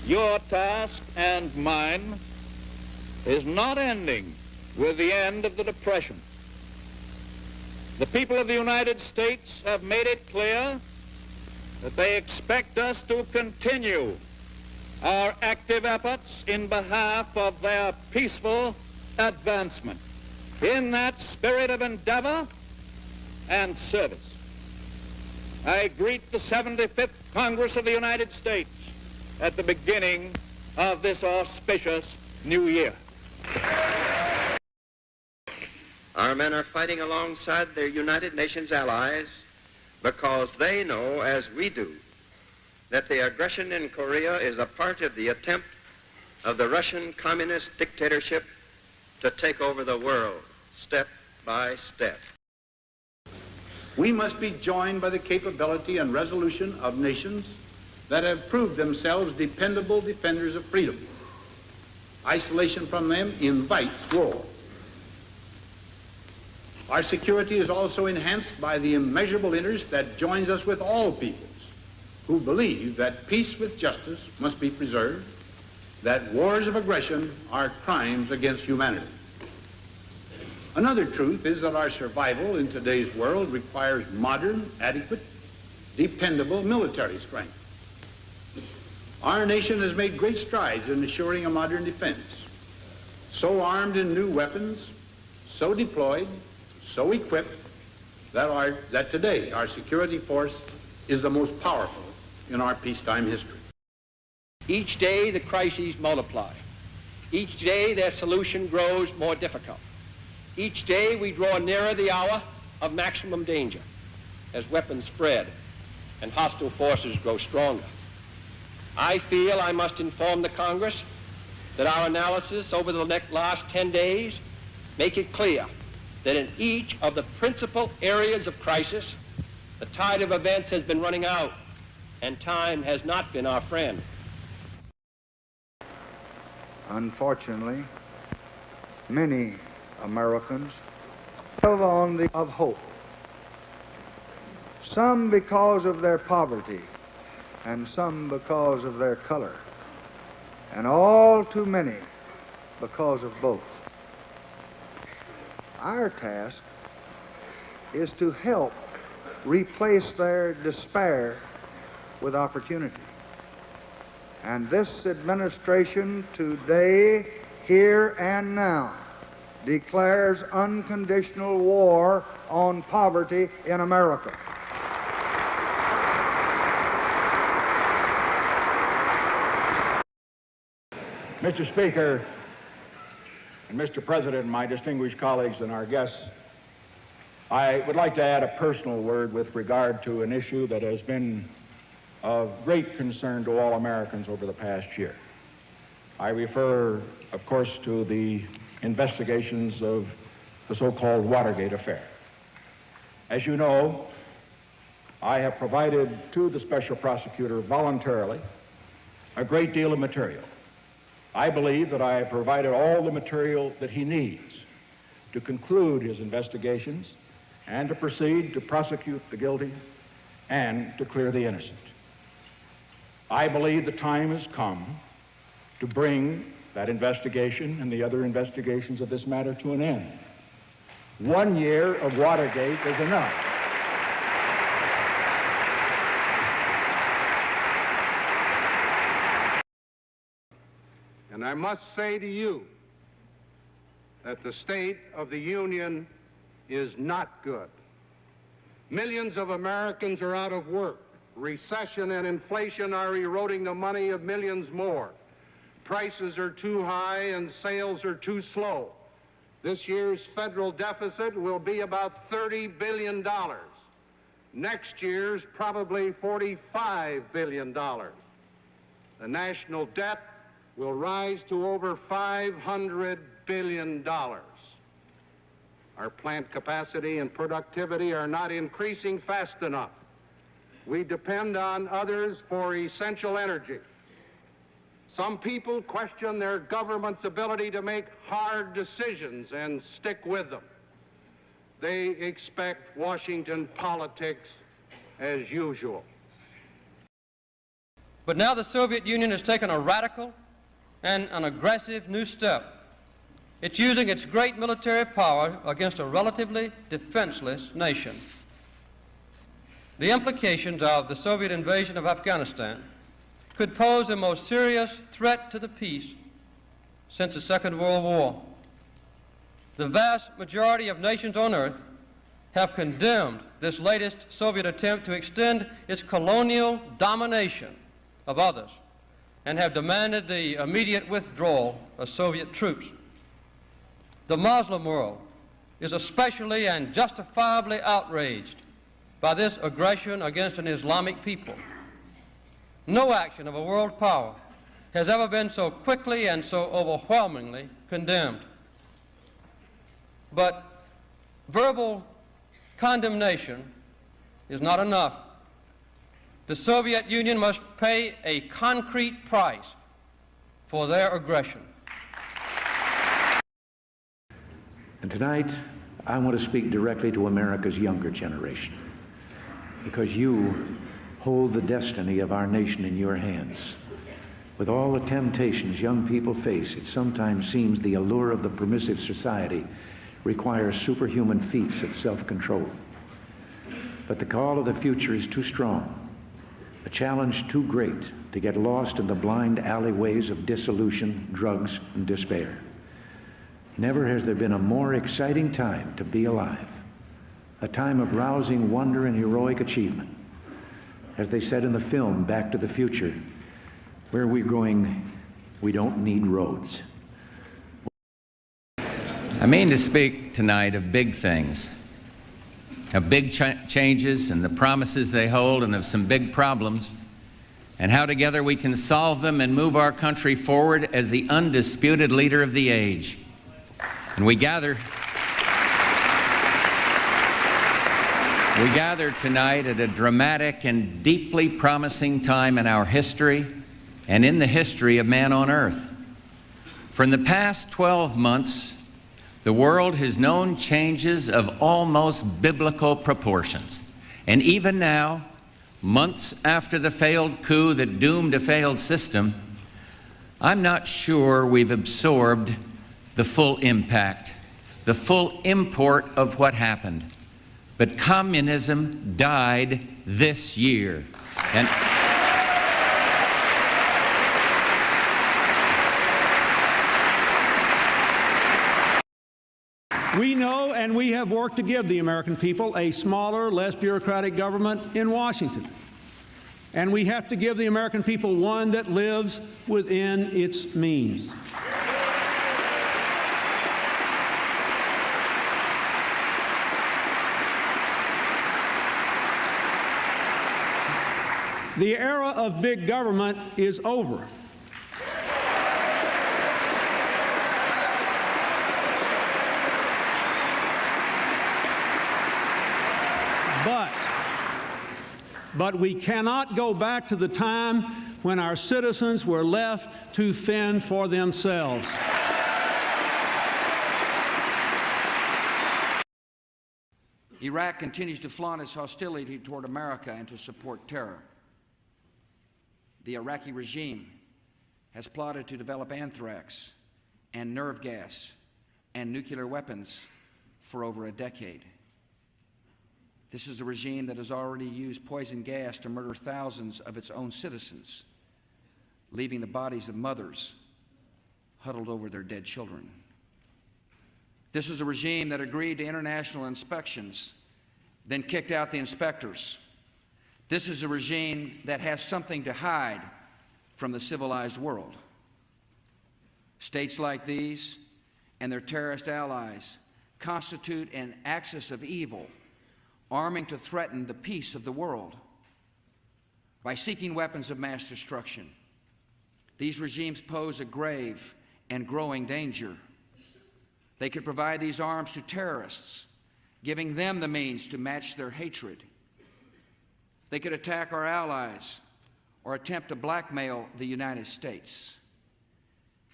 your task and mine is not ending with the end of the Depression. The people of the United States have made it clear that they expect us to continue our active efforts in behalf of their peaceful advancement. In that spirit of endeavor and service, I greet the 75th Congress of the United States at the beginning of this auspicious new year. Our men are fighting alongside their United Nations allies because they know, as we do, that the aggression in Korea is a part of the attempt of the Russian communist dictatorship to take over the world step by step. We must be joined by the capability and resolution of nations that have proved themselves dependable defenders of freedom. Isolation from them invites war. Our security is also enhanced by the immeasurable interest that joins us with all peoples who believe that peace with justice must be preserved, that wars of aggression are crimes against humanity. Another truth is that our survival in today's world requires modern, adequate, dependable military strength. Our nation has made great strides in assuring a modern defense, so armed in new weapons, so deployed, so equipped, that today our security force is the most powerful in our peacetime history. Each day the crises multiply. Each day their solution grows more difficult. Each day we draw nearer the hour of maximum danger as weapons spread and hostile forces grow stronger. I feel I must inform the Congress that our analysis over the last 10 days make it clear that in each of the principal areas of crisis, the tide of events has been running out and time has not been our friend. Unfortunately, many Americans live on the of hope. Some because of their poverty, and some because of their color, and all too many because of both. Our task is to help replace their despair with opportunity. And this administration today, here and now, declares unconditional war on poverty in America. Mr. Speaker, and Mr. President, my distinguished colleagues and our guests, I would like to add a personal word with regard to an issue that has been of great concern to all Americans over the past year. I refer, of course, to the investigations of the so-called Watergate affair. As you know, I have provided to the special prosecutor voluntarily a great deal of material. I believe that I have provided all the material that he needs to conclude his investigations and to proceed to prosecute the guilty and to clear the innocent. I believe the time has come to bring that investigation and the other investigations of this matter to an end. 1 year of Watergate is enough. And I must say to you that the state of the union is not good. Millions of Americans are out of work. Recession and inflation are eroding the money of millions more. Prices are too high and sales are too slow. This year's federal deficit will be about $30 billion. Next year's probably $45 billion. The national debt will rise to over $500 billion. Our plant capacity and productivity are not increasing fast enough. We depend on others for essential energy. Some people question their government's ability to make hard decisions and stick with them. They expect Washington politics as usual. But now the Soviet Union has taken a radical and an aggressive new step. It's using its great military power against a relatively defenseless nation. The implications of the Soviet invasion of Afghanistan could pose the most serious threat to the peace since the Second World War. The vast majority of nations on earth have condemned this latest Soviet attempt to extend its colonial domination of others and have demanded the immediate withdrawal of Soviet troops. The Muslim world is especially and justifiably outraged by this aggression against an Islamic people. No action of a world power has ever been so quickly and so overwhelmingly condemned. But verbal condemnation is not enough. The Soviet Union must pay a concrete price for their aggression. And tonight, I want to speak directly to America's younger generation, because you hold the destiny of our nation in your hands. With all the temptations young people face, it sometimes seems the allure of the permissive society requires superhuman feats of self-control. But the call of the future is too strong, a challenge too great to get lost in the blind alleyways of dissolution, drugs, and despair. Never has there been a more exciting time to be alive, a time of rousing wonder and heroic achievement. As they said in the film Back to the Future, where we're going, we don't need roads. I mean to speak tonight of big things, of big changes and the promises they hold, and of some big problems, and how together we can solve them and move our country forward as the undisputed leader of the age. And we gather tonight at a dramatic and deeply promising time in our history and in the history of man on earth. For in the past 12 months, the world has known changes of almost biblical proportions. And even now, months after the failed coup that doomed a failed system, I'm not sure we've absorbed the full impact, the full import of what happened. But communism died this year. And we know and we have worked to give the American people a smaller, less bureaucratic government in Washington. And we have to give the American people one that lives within its means. The era of big government is over. But we cannot go back to the time when our citizens were left to fend for themselves. Iraq continues to flaunt its hostility toward America and to support terror. The Iraqi regime has plotted to develop anthrax and nerve gas and nuclear weapons for over a decade. This is a regime that has already used poison gas to murder thousands of its own citizens, leaving the bodies of mothers huddled over their dead children. This is a regime that agreed to international inspections, then kicked out the inspectors. This is a regime that has something to hide from the civilized world. States like these and their terrorist allies constitute an axis of evil, arming to threaten the peace of the world. By seeking weapons of mass destruction, these regimes pose a grave and growing danger. They could provide these arms to terrorists, giving them the means to match their hatred. They could attack our allies or attempt to blackmail the United States.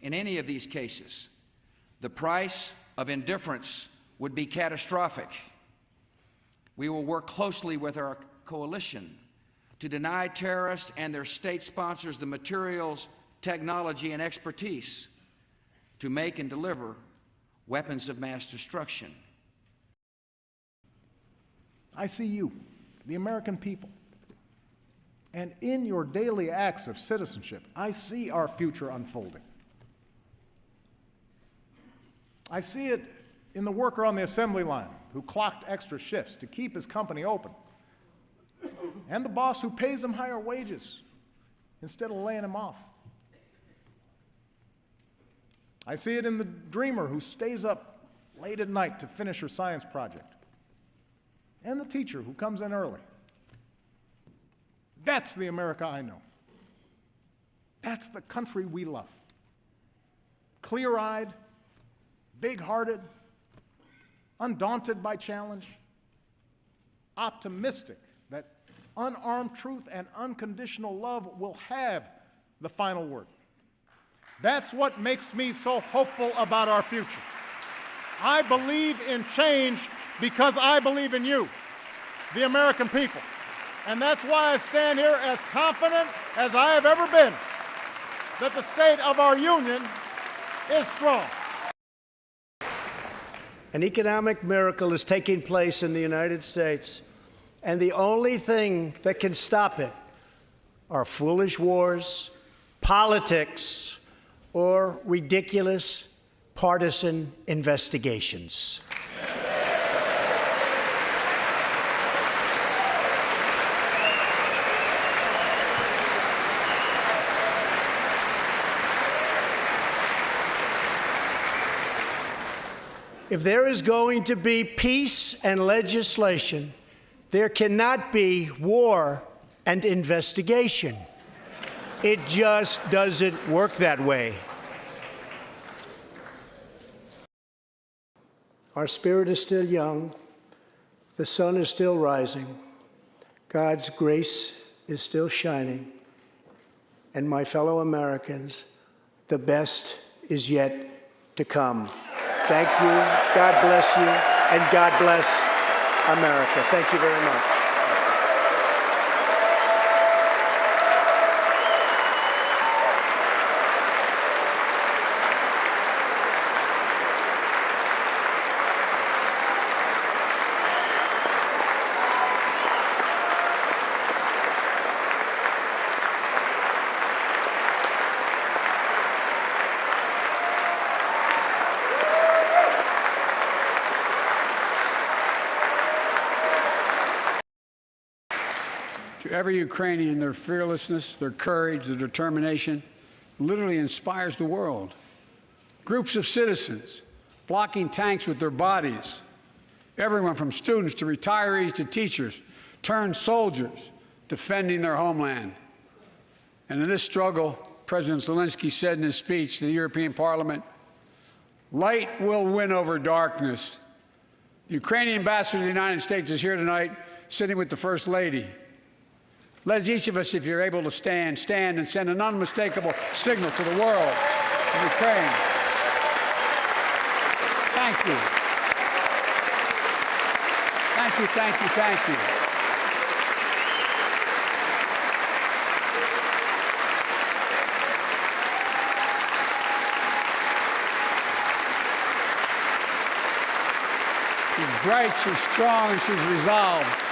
In any of these cases, the price of indifference would be catastrophic. We will work closely with our coalition to deny terrorists and their state sponsors the materials, technology, and expertise to make and deliver weapons of mass destruction. I see you, the American people, and in your daily acts of citizenship, I see our future unfolding. I see it in the worker on the assembly line who clocked extra shifts to keep his company open, and the boss who pays him higher wages instead of laying him off. I see it in the dreamer who stays up late at night to finish her science project, and the teacher who comes in early. That's the America I know. That's the country we love. Clear-eyed, big-hearted, undaunted by challenge, optimistic that unarmed truth and unconditional love will have the final word. That's what makes me so hopeful about our future. I believe in change because I believe in you, the American people. And that's why I stand here as confident as I have ever been that the state of our union is strong. An economic miracle is taking place in the United States, and the only thing that can stop it are foolish wars, politics, or ridiculous partisan investigations. If there is going to be peace and legislation, there cannot be war and investigation. It just doesn't work that way. Our spirit is still young. The sun is still rising. God's grace is still shining. And my fellow Americans, the best is yet to come. Thank you, God bless you, and God bless America. Thank you very much. To every Ukrainian, their fearlessness, their courage, their determination literally inspires the world. Groups of citizens blocking tanks with their bodies, everyone from students to retirees to teachers, turned soldiers defending their homeland. And in this struggle, President Zelensky said in his speech to the European Parliament, "Light will win over darkness." The Ukrainian ambassador to the United States is here tonight, sitting with the First Lady. Let each of us, if you're able to stand and send an unmistakable signal to the world of Ukraine. Thank you. Thank you, thank you, thank you. She's bright, she's strong, and she's resolved.